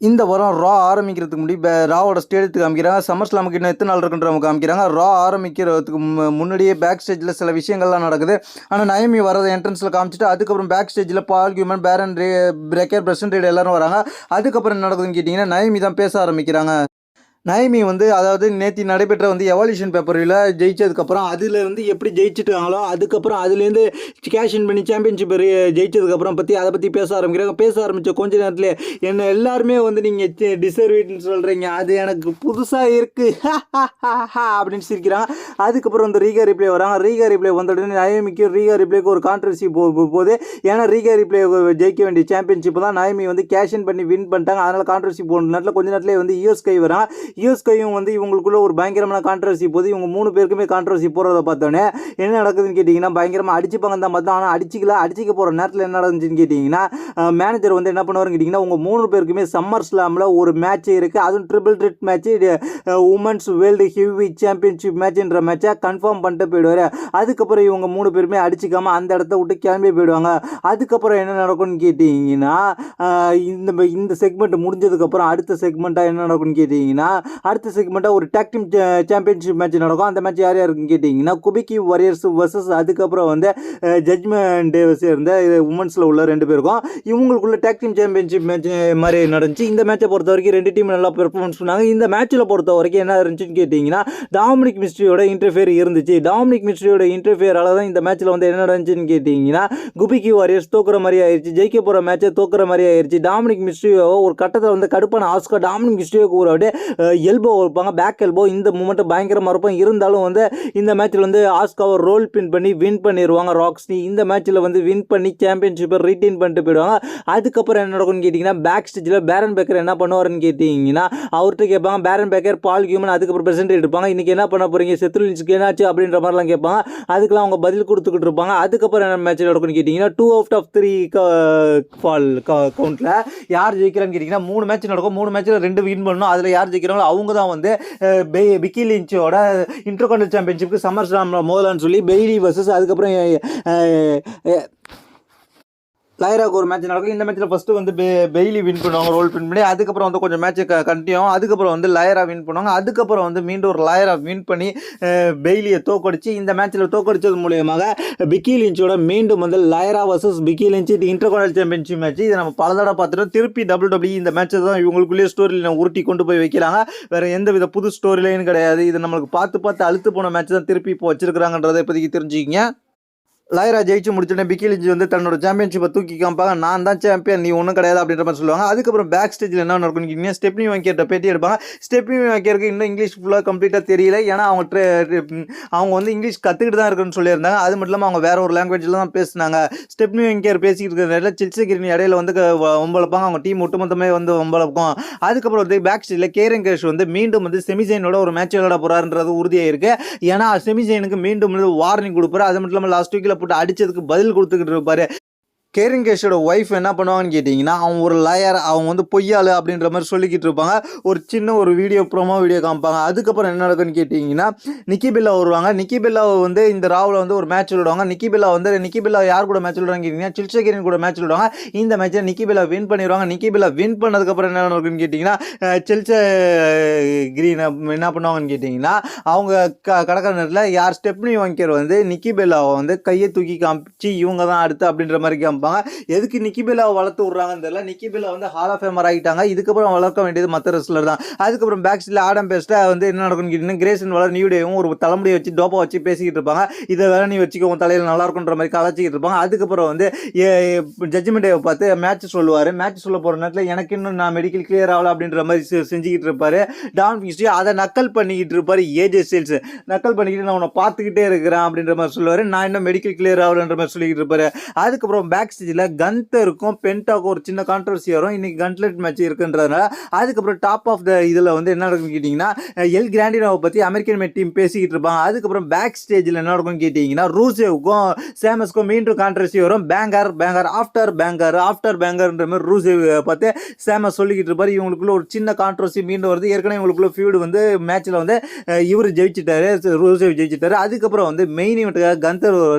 இந்த வாரம் ரா ஆரம்பிக்கிறதுக்கு முன்னாடி ராவோட ஸ்டேடியத்துக்கு காமிக்கிறாங்க. சம்மர் ஸ்லாமுக்கு இன்னும் எத்தனை நாள் இருக்குன்ற காமிக்கிறாங்க. ரா ஆரம்பிக்கிறதுக்கு முன்னாடியே பேக் ஸ்டேஜில் சில விஷயங்கள்லாம் நடக்குது. ஆனால் நயமி வரது என்ட்ரன்ஸில் காமிச்சிட்டு அதுக்கப்புறம் பேக் ஸ்டேஜில் பால் கியூமன், பேரன் பிரேக்கர், பிரசன்ட் எல்லாரும் வராங்க. அதுக்கப்புறம் என்ன நடக்குதுன்னு கேட்டிங்கன்னா நயமி தான் பேச ஆரம்பிக்கிறாங்க. நயமி அதாவது நேற்று நடைபெற்ற எவல்யூஷன் பேப்பரில் ஜெயிச்சதுக்கப்புறம் அதில் எப்படி ஜெயிச்சிட்டாங்களோ அதுக்கப்புறம் அதுலேருந்து கேஷ் இன் பண்ணி சாம்பியன்ஷிப் ஜெயிச்சதுக்கப்புறம் அதை பற்றி பேச ஆரம்பிக்கிறாங்க. பேச ஆரம்பித்த கொஞ்ச நேரத்தில் என்ன எல்லாருமே நீங்கள் டிசர்வேட்னு சொல்கிறீங்க, அது எனக்கு புதுசாக இருக்குது அப்படின்னு சிரிக்கிறாங்க. அதுக்கப்புறம் ரீகா ரிப்ளே வராங்க. ரீகா ரிப்ளே வந்த உடனே நயமிக்கும் ரீகா ரிப்ளேக்கு ஒரு கான்ட்ரவர்சி போகுது. ஏன்னா ரீகா ரிப்ளே ஜெயிக்க வேண்டிய சாம்பியன்ஷிப் தான் நயமி கேஷ் இன் பண்ணி வின் பண்ணிட்டாங்க. அதனால் கான்ட்ரவர்சி போன நேரத்தில் கொஞ்ச நேரத்தில் யூஎஸ்கை வராங்க. யூஎஸ்கையும் இவங்களுக்குள்ள ஒரு பயங்கரமான கான்ட்ரவர்சி போது இவங்க 3 பேருக்குமே கான்ட்ரவர்சி போகிறத பார்த்தோன்னே என்ன நடக்குதுன்னு கேட்டிங்கன்னா பயங்கரமாக அடிச்சுப்பாங்க தான் பார்த்தோம். ஆனால் அடிச்சிக்க போகிற நேரத்தில் என்ன நடந்துச்சுன்னு கேட்டிங்கன்னா மேனேஜர் என்ன பண்ணுவாருன்னு கேட்டிங்கன்னா உங்கள் 3 பேருக்குமே சம்மர் ஸ்லாமில் ஒரு மேட்ச் இருக்குது, அதுவும் triple threat match, women's world heavy championship மேட்ச்ன்ற மேட்சை கன்ஃபார்ம் பண்ணிட்டு போயிடுவார். அதுக்கப்புறம் இவங்க 3 பேருமே அடிச்சிக்காமல் அந்த இடத்த விட்டு கிளம்பி போயிடுவாங்க. அதுக்கப்புறம் என்ன நடக்கும்னு கேட்டிங்கன்னா இந்த செக்மெண்ட் முடிஞ்சதுக்கப்புறம் அடுத்த செக்மெண்ட்டாக என்ன நடக்கும்னு கேட்டிங்கன்னா அடுத்த செக்மெண்ட்டாக ஒரு டாக் டீம் சாம்பியன்ஷிப் மேட்ச் நடக்கும். அந்த மேட்ச் யார் யாருக்குன்னு கேட்டிங்கன்னா குபிக்கி வாரியர்ஸ் வர்சஸ் அதுக்கப்புறம் ஜட்ஜ்மெண்ட் டே சேர்ந்த உமன்ஸில் உள்ள 2 பேருக்கும் இவங்களுக்குள்ள டாக் டீம் சாம்பியன்ஷிப் மேட்ச் மாதிரி நடந்துச்சு. இந்த மேட்சை பொறுத்த வரைக்கும் 2 டீம் நல்லா பெர்ஃபார்மன்ஸ் பண்ணாங்க. இந்த மேட்ச்சில் பொறுத்த வரைக்கும் என்ன இருந்துச்சுன்னு கேட்டிங்கன்னா டாமினிக் மிஸ்ட்ரியோட இன்டர்ஃபியர் இருந்துச்சு. டாமினிக் மிஸ்ட்ரியோட இன்டர்ஃபியரால் தான் இந்த மேட்ச்சில் என்ன நடந்துச்சுன்னு கேட்டிங்கன்னா குபிக்கி வாரியர்ஸ் தோக்குற மாதிரி ஆயிடுச்சு. ஜெயிக்க போகிற மேட்சை தோக்குற மாதிரி ஆயிடுச்சு. டாமினிக் மிஸ்ட்ரியோ ஒரு கட்டத்தில் கடுப்பான ஆஸ்கர் டாமினிக் மிஸ்ட்ரியோ கூட எல்போ வைப்பாங்க, பேக் எல்போ. இந்த மூமெண்ட் பயங்கரமாக இருக்கும். இருந்தாலும் இந்த மேட்ச்சில் ஆஸ்காவை ரோல் பின் பண்ணி வின் பண்ணிடுவாங்க ராக்ஸ்னி. இந்த மேட்ச்சில் வின் பண்ணி சாம்பியன்ஷிப்பை ரிட்டைன் பண்ணிட்டு போயிடுவாங்க. அதுக்கப்புறம் என்ன நடக்கும்னு கேட்டிங்கன்னா பேக் ஸ்டேஜில் பேரன் பேக்கர் என்ன பண்ணுவாருன்னு கேட்டிங்கன்னா அவர்கிட்ட கேட்பாங்க. பேரன் பேக்கர், பால் கியூமன் அதுக்கப்புறம் பிரசன்ட் இருப்பாங்க. இன்றைக்கி என்ன பண்ண போகிறீங்க, செத்ருலின்ஸ்க்கு என்னாச்சு அப்படின்ற மாதிரிலாம் கேட்பாங்க. அதுக்கெல்லாம் அவங்க பதில் கொடுத்துக்கிட்டு இருப்பாங்க. அதுக்கப்புறம் என்ன மேட்ச் நடக்கும்னு கேட்டிங்கன்னா 2 out of 3 ஃபால் கவுண்டில் யார் ஜெயிக்கிறான்னு கேட்டிங்கன்னா 3 மேட்ச் நடக்கும். 3 மேட்ச்சில் 2 வின் பண்ணணும். அதில் யார் ஜெயிக்கிறாங்களோ அவங்க தான் பிக்கி லின்ச்சோட இன்டர்கான்டினென்டல் சாம்பியன்ஷிப்க்கு சம்மர் ஸ்லாமில் மோதலான்னு சொல்லி பெய்லி வர்சஸ் அதுக்கப்புறம் லைராக்கு ஒரு மேட்ச் நடக்கும். இந்த மேட்ச்சில் ஃபஸ்ட்டு பெய்லி வின் பண்ணுவாங்க ரோல் பின் பண்ணி. அதுக்கப்புறம் கொஞ்சம் மேட்ச் கண்டினியூ ஆகும். அதுக்கப்புறம் லைரா வின் பண்ணுவாங்க. அதுக்கப்புறம் மீண்டும் ஒரு லைரா வின் பண்ணி பெய்லியை தோக்கடிச்சு இந்த மேட்ச்சில் தோக்கடிச்சது மூலியமாக பிக்கி லின்ச்சோட மீண்டும் Lyra versus Becky Lynch intercontinental championship match. இதை நம்ம பல தடவை பார்த்துட்டோம். திருப்பி WWE இந்த மேட்ச்சை தான் இவங்களுக்குள்ளேயே ஸ்டோரியில் உருட்டி கொண்டு போய் வைக்கிறாங்க. வேறு எந்த வித புது ஸ்டோரி லைன் கிடையாது. இது நம்மளுக்கு பார்த்து அழுத்து போன மேட்ச் தான் திருப்பி இப்போ வச்சிருக்கிறாங்கன்றதை இப்போதைக்கு தெரிஞ்சுக்கிங்க. லைரா ஜெயிச்சு முடிச்சுட்டு பிக்கி லின்ச் தன்னோட சாம்பியன்ஷிப்பை தூக்கி காமிப்பாங்க. நான் தான் சாம்பியன், நீ ஒன்றும் கிடையாது அப்படின்ற மாதிரி சொல்லுவாங்க. அதுக்கப்புறம் பேக் ஸ்டேஜில் என்ன நடக்கும்னு கேட்டிங்கன்னா ஸ்டெப்னி வாங்கிட்ட பேட்டி எடுப்பாங்க. ஸ்டெப்னி வாங்கியருக்கு இன்னும் இங்கிலீஷ் ஃபுல்லாக கம்ப்ளீட்டாக தெரியல. ஏன்னா அவங்க இங்கிலீஷ் கற்றுக்கிட்டு தான் இருக்குன்னு சொல்லியிருந்தாங்க. அது மட்டும் இல்லாமல் அவங்க வேற ஒரு லாங்குவேஜில் தான் பேசினாங்க. ஸ்டெப்னி வாங்கியர் பேசிக்கிட்டு இருக்கிற நேரத்தில் சில்சகிரினி இடையில ஒம்பளப்பாங்க. அவங்க டீம் ஒட்டுமொத்தமே ஒம்பளப்போம். அதுக்கப்புறம் பேக் ஸ்டேஜில் கேரன் கேஷ் மீண்டும் செமிசைனோட ஒரு மேட்ச் விளையாட போகிறாருன்றது உறுதியாக இருக்குது. ஏன்னா செமிசைனுக்கு மீண்டும் வார்னிங் கொடுப்பாரு. அது மட்டும் இல்லாமல் லாஸ்ட் வீக்கில் போட்டு அடிச்சதுக்கு பதில் கொடுத்துக்கிட்டு இருப்பாரு. கேரன் கேஷோட ஒய்ஃப் என்ன பண்ணுவாங்கன்னு கேட்டிங்கன்னா அவங்க ஒரு லாயர், அவங்க பொய்யாள் அப்படின்ற மாதிரி சொல்லிக்கிட்டு இருப்பாங்க. ஒரு சின்ன ஒரு ப்ரோமோ வீடியோ காமிப்பாங்க. அதுக்கப்புறம் என்ன நடக்குன்னு கேட்டிங்கன்னா நிக்கி பெல்லா வருவாங்க. நிக்கி பெல்லாவை இந்த ராவில் ஒரு மேட்ச் விடுவாங்க. நிக்கி பெல்லா யார் கூட மேட்ச் விடுவாங்க கேட்டிங்கன்னா சில்சகிரின் கூட மேட்ச் விடுவாங்க. இந்த மேட்சை நிக்கி பெல்லா வின் பண்ணிடுவாங்க. நிக்கி பெல்லா வின் பண்ணதுக்கப்புறம் என்ன நடக்குன்னு கேட்டிங்கன்னா சில்சகிரின் என்ன பண்ணுவாங்கன்னு கேட்டிங்கன்னா அவங்க கடற்கரை நேரத்தில் யார் ஸ்டெப்னி வாங்கியர் நிக்கி பெல்லாவை கையை தூக்கி காமிச்சு இவங்க தான் அடுத்து அப்படின்ற மாதிரி காமிப்பாங்க. எதுக்கு நிக்கி பெல்லாவை வளர்த்து விடுறாங்கன்னு தெரியல. நிக்கி பெல்லா ஹால் ஆஃப் ஃபேமர் ஆகிட்டாங்க. இதுக்கப்புறம் வளர்க்க வேண்டியது மற்ற ரெஸ்லர் தான். அதுக்கப்புறம் பேக் ஸ்டேஜில் ஆடம் பேஸ்ட்டா என்ன நடக்கும்னு கேட்டிங்கன்னா கிரேசன் வளர் நியூடேவும் ஒரு தலைமுடியை வச்சு டோப்பா வச்சு பேசிக்கிட்டு இருப்பாங்க. இதை வேற நீ வச்சுக்கோ உன் தலையில் நல்லா இருக்குன்ற மாதிரி கலாச்சிக்கிட்டு இருப்பாங்க. அதுக்கப்புறம் ஜட்ஜ்மெண்ட் டேவை பார்த்து மேட்ச் சொல்லுவார். மேட்ச் சொல்ல போகிற நேரத்தில் எனக்கு இன்னும் நான் மெடிக்கல் கிளியர் ஆகல அப்படின்ற மாதிரி செஞ்சுக்கிட்டு இருப்பாரு. டாமினிக் மிஸ்ட்ரி அதை நக்கல் பண்ணிக்கிட்டு இருப்பார். ஏஜே ஸ்டைல்ஸ் நக்கல் பண்ணிக்கிட்டு நான் உன்னை பார்த்துக்கிட்டே இருக்கிறேன் அப்படின்ற மாதிரி சொல்லுவார். நான் இன்னும் மெடிக்கல் கிளியர் ஆகலன்ற மாதிரி சொல்லிக்கிட்டு இருப்பாரு. அதுக்கப்புறம் பேக் ஸ்டேஜில் கந்தருக்கும் பென்டாக்கும் ஒரு சின்ன கான்ட்ரவர்சி வரும். இன்னைக்கு கண்ட்லெட் மேட்ச் இருக்குன்றதுனால. அதுக்கப்புறம் டாப் ஆஃப் த இதில் என்ன நடக்குன்னு கேட்டிங்கன்னா எல் கிராண்டினோவை பற்றி அமெரிக்கன் மேட் டீம் பேசிக்கிட்டு இருப்பாங்க. அதுக்கப்புறம் பேக் ஸ்டேஜில் என்ன நடக்கும்னு கேட்டிங்கன்னா ரூசேவுக்கும் சேமஸ்க்கும் மீண்டும் கான்ட்ரவர்சி வரும். பேங்கர் ஆஃப்டர் பேங்கர்ன்ற மாதிரி ரூசேவ் பார்த்து சேமஸ் சொல்லிக்கிட்டு இருப்பார். இவங்களுக்குள்ள ஒரு சின்ன கான்ட்ரவர்சி மீண்டும் வருது. ஏற்கனவே இவங்களுக்குள்ள ஃபியூடு மேட்ச்சில் இவர் ஜெயிச்சிட்டாரு, ரூசேவ் ஜெயிச்சிட்டாரு. அதுக்கப்புறம் மெயின் இவெண்ட்டுக்காக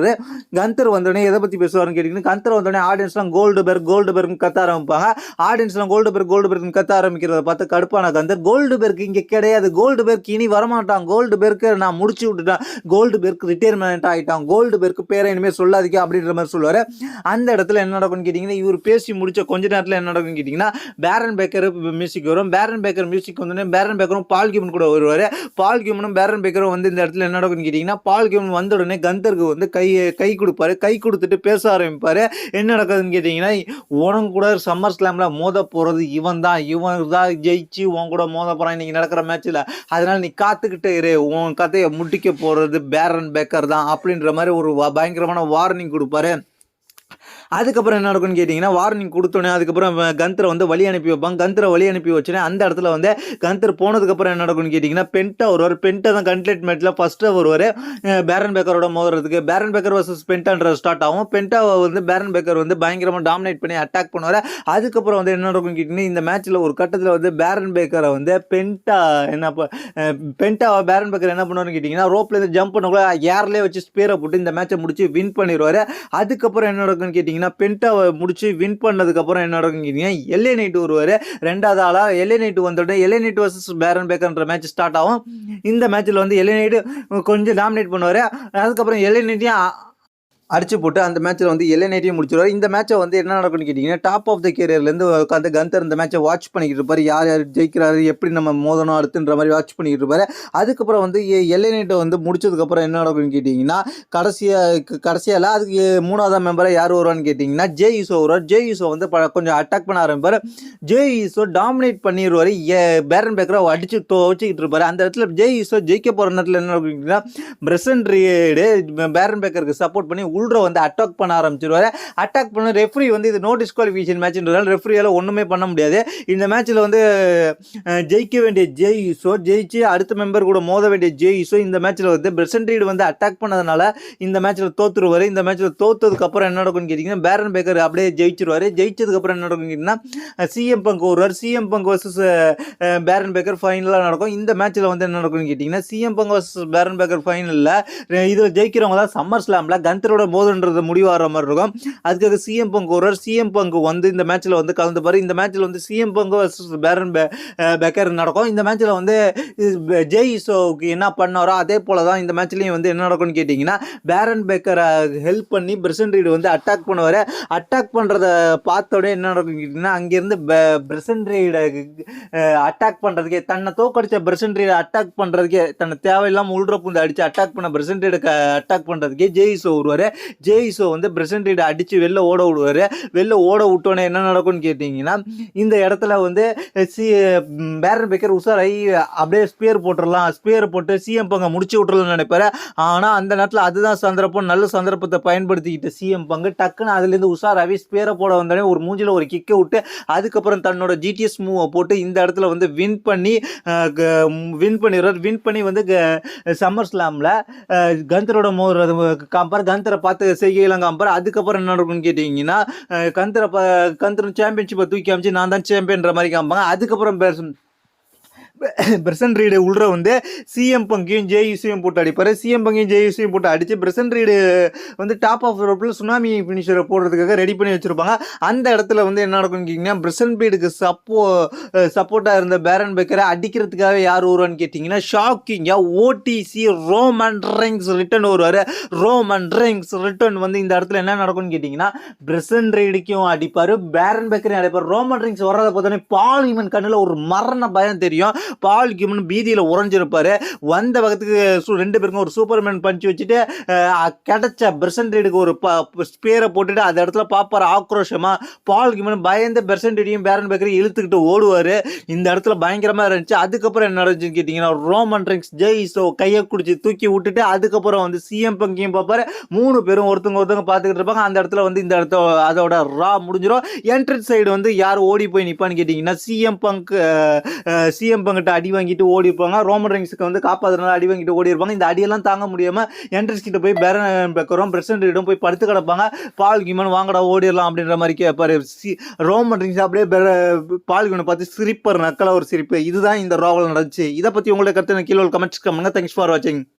கந்தர் வந்தோடனே எதை பற்றி பேசுவார்னு கேட்டிங்கன்னா கந்தர் வந்தோடனே ஆடியன்ஸ்லாம் கோல்டுபெர்க்னு கத்த ஆரம்பிப்பாங்க. ஆடியன்ஸ்லாம் கோல்டுபெர்க்னு கத்த ஆரம்பிக்கிறத பார்த்து கடுப்பான கந்தர், கோல்டுபெர்க் இங்கே கிடையாது, கோல்டுபெர்க் இனி வரமாட்டான், கோல்டுபெர்க் நான் முடிச்சு விட்டுட்டேன், கோல்டுபெர்க் ரிட்டையர்மெண்ட் ஆகிட்டான், கோல்டுபெர்க் பேரை இனிமேல் சொல்லாதீங்க அப்படின்ற மாதிரி சொல்லுவார். அந்த இடத்துல என்ன நடக்கும்னு கேட்டிங்கன்னா, இவர் பேசி முடிச்ச கொஞ்ச நேரத்தில் என்ன நடக்கும்னு கேட்டிங்கன்னா, பேரன் பேக்கர் மியூசிக் வரும். பேரன் பேக்கர் மியூசிக் வந்தோடனே பேரன் பேக்கரும் பால் கியூமன் கூட வருவார். பால் கியூமனும் பேரன் பேக்கரும் வந்து இந்த இடத்துல என்ன நடக்கும்னு கேட்டிங்கன்னா, பால் கியூமன் வந்த உடனே கந்தருக்கு வந்து கை கொடுப்பாரு. கை கொடுத்துட்டு பேச ஆரம்பிப்பார். என்ன நடக்குதுன்னு கேட்டிங்கன்னா, உனக்கு கூட சம்மர் ஸ்லாமில் மோத போகிறது இவன் தான் ஜெயிச்சு உன் கூட மோத போகிறான் இன்றைக்கி நடக்கிற மேட்ச்சில், அதனால் நீ காத்துக்கிட்டே இரு, உன் கதையை முடிக்க போகிறது பேரன் பேக்கர் தான் அப்படின்ற மாதிரி ஒரு பயங்கரமான வார்னிங் கொடுப்பாரு. அதுக்கப்புறம் என்ன நடக்கும்னு கேட்டிங்கன்னா, வார்னிங் கொடுத்தோன்னே அதுக்கப்புறம் கந்தரை வந்து வழி அனுப்பி வைப்பாங்க. கந்தரை வழி அனுப்பி வச்சோன்னே அந்த இடத்துல வந்து கந்தர் போனதுக்கப்புறம் என்ன நடக்கும்னு கேட்டிங்கன்னா, பென்டா வருவார். பென்டா தான் கண்ட்லேட் மேட்ச்சில் ஃபஸ்ட்டு வருவார் பேரன் பேக்கரோட மோதுறதுக்கு. பேரன் பேக்கர் வர்சஸ் பென்டான்ற ஸ்டார்ட் ஆகும். பென்டாவை வந்து பேரன் பேக்கர் வந்து பயங்கரமாக டாமினேட் பண்ணி அட்டாக் பண்ணுவார். அதுக்கப்புறம் வந்து என்ன நடக்கும்னு கேட்டிங்கன்னா, இந்த மேட்ச்சில் ஒரு கட்டத்தில் வந்து பேரன் பேக்கரை வந்து பென்டாவை பேரன் பேக்கர் என்ன பண்ணுவார்னு கேட்டிங்கன்னா, ரோப்லேருந்து ஜம்ப் பண்ணக்குள்ள ஏர்லேயே வச்சு ஸ்பேரை போட்டு இந்த மேட்சை முடிச்சு வின் பண்ணிடுவார். அதுக்கப்புறம் என்ன நடக்கும்னு கேட்டிங்கன்னா, பென்டாவை முடிச்சு வின் பண்ணதுக்கப்புறம் என்ன நடக்கும்னு கேட்டிங்கன்னா, எல்ஏ நைட் வருவார். ரெண்டாவது ஆளாக எல்ஏ நைட் வந்துட்டு எல்ஏ நைட் வர்சஸ் பேரன் பேக்கர்ன்ற மேட்ச் ஸ்டார்ட் ஆகும். இந்த மேட்ச்சில் வந்து எல்ஏ நைட் கொஞ்சம் டாமினேட் பண்ணுவார். அதுக்கப்புறம் எல்ஏ நைட்டையும் அடிச்சு போட்டு அந்த மேட்ச்சில் வந்து எல்ஏ நைட்டையும் முடிச்சிருவார். இந்த மேட்சை வந்து என்ன நடக்கும்னு கேட்டிங்கன்னா, டாப் ஆஃப் த கேரியர்லேருந்து உட்காந்து கந்தர் இந்த மேட்சை வாட்ச் பண்ணிக்கிட்டு இருப்பார். யார் ஜெயிக்கிறாரு, எப்படி நம்ம மோதணும் அடுத்துன்ற மாதிரி வாட்ச் பண்ணிக்கிட்டு இருப்பார். அதுக்கப்புறம் வந்து எல்ஏ நைட்டை வந்து முடிச்சதுக்கப்புறம் என்ன நடக்கும்னு கேட்டிங்கன்னா, கடைசியாக அதுக்கு மூணாவது மெம்பராக யார் வருவான்னு கேட்டிங்கன்னா, ஜே ஈசோ வருவார். ஜே ஈசோ வந்து கொஞ்சம் அட்டாக் பண்ண ஆரம்பிப்பார். ஜே ஈசோ டாமினேட் பண்ணிடுவார். பேரன் பேக்கரை அடித்து துவச்சிக்கிட்டு இருப்பார். அந்த இடத்துல ஜே ஈசோ ஜெயிக்க போகிற நேரத்தில் என்ன நடக்குன்னா, பிரசன்ட் ரீடு பேரன் பேக்கருக்கு சப்போர்ட் பண்ணி உள்ற வந்து அட்டாக் பண்ண ஆரம்பிச்சிருவாரு. அட்டாக் பண்ண ரெஃப்ரி வந்து இது நோ டிஸ்குவாலிஃபிகேஷன் மேட்ச்ன்றதால ரெஃப்ரியால் ஒன்றுமே பண்ண முடியாது. இந்த மேட்ச்சில் வந்து ஜெயிக்க வேண்டிய ஜே ஈசோ ஜெயிச்சு அடுத்த மெம்பர் கூட மோத வேண்டிய ஜே ஈசோ இந்த மேட்ச்சில் வந்து பிரசன்ட் ரீடு வந்து அட்டாக் பண்ணதுனால இந்த மேட்ச்சில் தோத்துருவார். இந்த மேட்ச்சில் தோத்ததுக்கப்புறம் என்ன நடக்கும்னு கேட்டிங்கன்னா, பேரன் பேக்கர் அப்படியே ஜெயிச்சிருவார். ஜெயிச்சதுக்கப்புறம் என்ன நடக்கும்னு கேட்டிங்கன்னா, சிஎம் பங்க் வருவார். சிஎம் பங்க் வர்சஸ் பேரன் பேக்கர் ஃபைனலாக நடக்கும். இந்த மேட்ச்சில் வந்து என்ன நடக்கும்னு கேட்டிங்கன்னா, சிஎம் பங்க் வர்சஸ் பேரன் பேக்கர் ஃபைனலில் இதில் ஜெயிக்கிறவங்க தான் சம்மர் ஸ்லாமில் கந்தரோட மோதுன்றது முடிவாகிற மாதிரி இருக்கும். அதுக்காக சிஎம் பங்க் வருவார். சிஎம் பங்க் வந்து இந்த மேட்ச்சில் வந்து கலந்துப்பார். இந்த மேட்ச்சில் வந்து சிஎம் பங்க் வர்சஸ் பேரன் பேக்கர் நடக்கும். இந்த மேட்ச்சில் வந்து ஜே ஈசோவுக்கு என்ன பண்ணாரோ அதே போல தான் இந்த மேட்ச்லேயும் வந்து என்ன நடக்கும்னு கேட்டிங்கன்னா, பேரன் பேக்கரை ஹெல்ப் பண்ணி பிரசன்ட் ரீடு வந்து அட்டாக் பண்ணுவார். அட்டாக் பண்ணுறத பார்த்தோட என்ன நடக்கும்னு கேட்டிங்கன்னா, அங்கேருந்து பிரசன்ட் ரீடை அட்டாக் பண்ணுறதுக்கே தன்னை தோக்கடிச்ச பிரசன்ட் ரீடை அட்டாக் பண்ணுறதுக்கே தன்னை தேவையில்லாமல் உள்ற பூந்து அடித்து அட்டாக் பண்ண பிரசன்ட் ரீடை அட்டாக் பண்ணுறதுக்கே ஜே ஈசோ வருவார். ஜே ஈசோ வந்து பிரசன்ட் ரீடை அடித்து வெளில ஓட விடுவார். வெளில ஓட விட்டோன்னே என்ன நடக்கும்னு கேட்டிங்கன்னா, இந்த இடத்துல வந்து பேரன் பேக்கர் உஷாராகி அப்படியே ஸ்பியர் போட்டுடலாம், ஸ்பியர் போட்டு சிஎம் பங்கை முடிச்சு விட்டுறலாம்னு நினைப்பார். ஆனால் அந்த நேரத்தில் அதுதான் சந்தர்ப்பம். நல்ல சந்தர்ப்பத்தை பயன்படுத்திக்கிட்டு சிஎம் பங்கு டக்குன்னு அதுலேருந்து உஷாராகி ஸ்பியரை போட வந்தோடனே ஒரு மூஞ்சில் ஒரு கிக்கை விட்டு அதுக்கப்புறம் தன்னோட ஜிடிஎஸ் மூவை போட்டு இந்த இடத்துல வந்து வின் பண்ணிடுறார். வின் பண்ணி வந்து சம்மர் ஸ்லாமில் கந்தரோட மோதுறது காம்பார். கந்தரை பார்த்து செய்கையெல்லாம் காம்பார். அதுக்கப்புறம் என்ன நடக்கும்னு கேட்டிங்கன்னா, கந்தர் சாம்பியன்ஷிப்பை தூக்கி அமைச்சு நான் தான் சாம்பியன்ற மாதிரி காமிப்பாங்க. அதுக்கப்புறம் பிரசன்ட் ரீடு உள்ள வந்து சிஎம் பங்கையும் ஜேயூசியும் போட்டு அடிப்பார். சிஎம் பங்கையும் ஜேயூசியும் போட்டு அடித்து பிரசன்ட் ரீடு வந்து டாப் ஆஃப் ரோப்பில் சுனாமி ஃபினிஷரை போடுறதுக்காக ரெடி பண்ணி வச்சுருப்பாங்க. அந்த இடத்துல வந்து என்ன நடக்கும்னு கேட்டிங்கன்னா, பிரசன்ட் ரீடுக்கு சப்போர்ட்டாக இருந்த பேரன் பேக்கரை அடிக்கிறதுக்காக யார் வருவான்னு கேட்டிங்கன்னா, ஷாக்கிங்காக ஓடிசி ரோமன் ரெயின்ஸ் ரிட்டர்ன் வருவார். ரோமன் ரெயின்ஸ் ரிட்டர்ன் வந்து இந்த இடத்துல என்ன நடக்கும்னு கேட்டிங்கன்னா, பிரசன்ட் ரீடுக்கும் அடிப்பார், பேரன் பேக்கரையும் அடிப்பார். ரோமன் ரெயின்ஸ் வர்றதை பார்த்தோன்னே பால் ஹியூமன் கண்ணில் ஒரு மரண பயம் தெரியும். பால் ஹியூமன் பீதியில் உறைஞ்சிருப்பாரு. வந்த பக்கத்துக்கு ரெண்டு பேருக்கும் ஒரு சூப்பர்மேன் பஞ்சு வச்சுட்டு கிடைச்ச பிரசன்ட் ரீடுக்கு ஒரு ஸ்பேரை போட்டுட்டு அந்த இடத்துல பார்ப்பார் ஆக்ரோஷமா. பால் ஹியூமன் பயந்த பிரசன்ட் ரீடையும் பேரன் பேக்கரையும் இழுத்துக்கிட்டு ஓடுவார். இந்த இடத்துல பயங்கரமாக இருந்துச்சு. அதுக்கப்புறம் என்ன நடந்துச்சுன்னு கேட்டிங்கன்னா, ரோமன் ரெயின்ஸ் ஜே ஈசோ கையை குடிச்சு தூக்கி விட்டுட்டு அதுக்கப்புறம் வந்து சிஎம் பங்கையும் பார்ப்பாரு. மூணு பேரும் ஒருத்தவங்க பார்த்துக்கிட்டு இருப்பாங்க. அந்த இடத்துல வந்து இந்த இடத்த அதோட ரா முடிஞ்சிடும். என்ட்ரன்ஸ் சைடு வந்து யார் ஓடி போய் நிற்பான்னு கேட்டிங்கன்னா, சிஎம் பங்கிட்ட அடி வாங்கிட்டு ஓடி இருப்பாங்க. ரோமன் ரெயின்ஸுக்கு வந்து காப்பாற்றுறதுனால அடி வாங்கிட்டு ஓடி இருப்பாங்க. இந்த அடியெல்லாம் தாங்க முடியாமல் என்ட்ரன்ஸ் கிட்ட போய் பேரன் பேக்கரும் பிரசன்ட் ரீடும் போய் படுத்து கிடப்பாங்க. பால் ஹியூமன் வாங்கடா ஓடிடலாம் அப்படின்ற மாதிரி கேட்பாரு. ரோமன் ரெயின்ஸ் அப்படியே பால் ஹியூமனை பார்த்து சிரிப்பார், நக்கல ஒரு சிரிப்பு. இதுதான் இந்த ராவல் நடந்துச்சு. இதை பற்றி உங்களுடைய கருத்து கீழே கமெண்ட்ஸ் பண்ணுங்க. தேங்க்ஸ் ஃபார் வாட்சிங்.